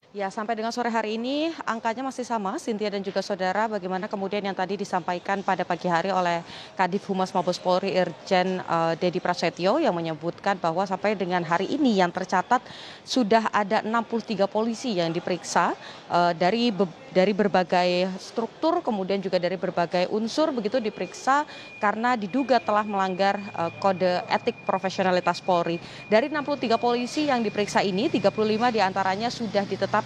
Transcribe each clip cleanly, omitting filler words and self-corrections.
Ya, sampai dengan sore hari ini angkanya masih sama, Cynthia dan juga saudara, bagaimana kemudian yang tadi disampaikan pada pagi hari oleh Kadif Humas Mabes Polri Irjen Dedi Prasetyo yang menyebutkan bahwa sampai dengan hari ini yang tercatat sudah ada 63 polisi yang diperiksa dari berbagai struktur, kemudian juga dari berbagai unsur begitu diperiksa karena diduga telah melanggar kode etik profesionalitas Polri. Dari 63 polisi yang diperiksa ini, 35 diantaranya sudah ditetapkan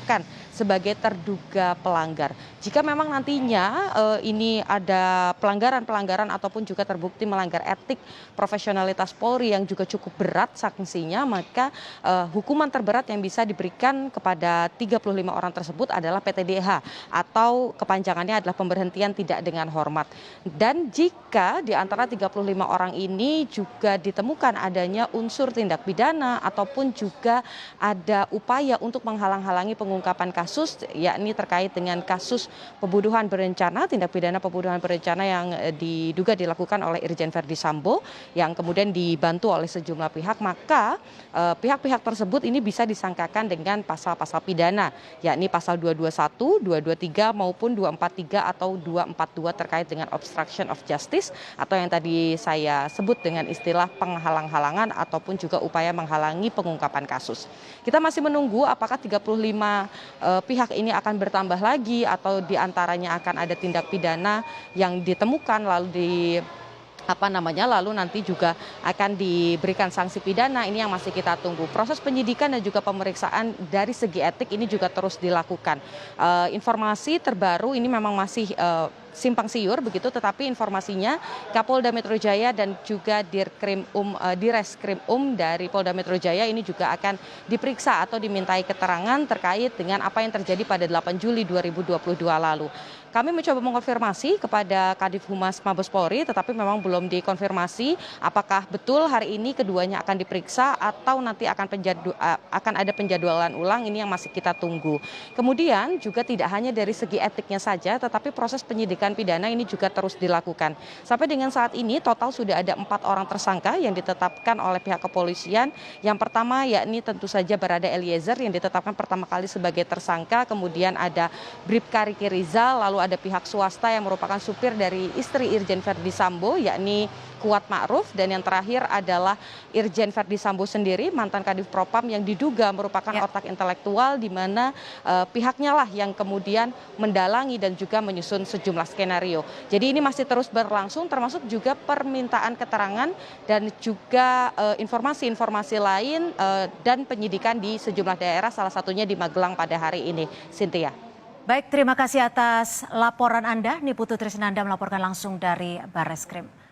sebagai terduga pelanggar. Jika memang nantinya ini ada pelanggaran-pelanggaran ataupun juga terbukti melanggar etik profesionalitas Polri yang juga cukup berat sanksinya, maka hukuman terberat yang bisa diberikan kepada 35 orang tersebut adalah PTDH atau kepanjangannya adalah pemberhentian tidak dengan hormat. Dan jika di antara 35 orang ini juga ditemukan adanya unsur tindak pidana ataupun juga ada upaya untuk menghalang-halangi pengungkapan kasus, yakni terkait dengan kasus pembunuhan berencana, tindak pidana pembunuhan berencana yang diduga dilakukan oleh Irjen Verdi Sambo yang kemudian dibantu oleh sejumlah pihak, maka pihak-pihak tersebut ini bisa disangkakan dengan pasal-pasal pidana, yakni pasal 221, 223 maupun 243 atau 242 terkait dengan obstruction of justice atau yang tadi saya sebut dengan istilah penghalang-halangan ataupun juga upaya menghalangi pengungkapan kasus. Kita masih menunggu apakah 35 pihak ini akan bertambah lagi atau diantaranya akan ada tindak pidana yang ditemukan lalu nanti juga akan diberikan sanksi pidana. Ini yang masih kita tunggu. Proses penyidikan dan juga pemeriksaan dari segi etik ini juga terus dilakukan. Informasi terbaru ini memang masih simpang siur begitu, tetapi informasinya Kapolda Metro Jaya dan juga Direskrim dari Polda Metro Jaya ini juga akan diperiksa atau dimintai keterangan terkait dengan apa yang terjadi pada 8 Juli 2022 lalu. Kami mencoba mengonfirmasi kepada Kadif Humas Mabes Polri, tetapi memang belum dikonfirmasi apakah betul hari ini keduanya akan diperiksa atau nanti akan ada penjadwalan ulang. Ini yang masih kita tunggu. Kemudian juga tidak hanya dari segi etiknya saja, tetapi proses penyidikan pidana ini juga terus dilakukan. Sampai dengan saat ini total sudah ada 4 orang tersangka yang ditetapkan oleh pihak kepolisian. Yang pertama yakni tentu saja Barada Eliezer yang ditetapkan pertama kali sebagai tersangka, kemudian ada Bribka Riki Rizal, lalu ada pihak swasta yang merupakan supir dari istri Irjen Verdi Sambo yakni Kuat Ma'ruf, dan yang terakhir adalah Irjen Verdi Sambo sendiri, mantan Kadif Propam yang diduga merupakan otak intelektual di mana pihaknya lah yang kemudian mendalangi dan juga menyusun sejumlah skenario. Jadi ini masih terus berlangsung, termasuk juga permintaan keterangan dan juga informasi-informasi lain dan penyidikan di sejumlah daerah, salah satunya di Magelang pada hari ini. Cynthia. Baik, terima kasih atas laporan Anda. Niputu Trisnanda melaporkan langsung dari Barreskrim.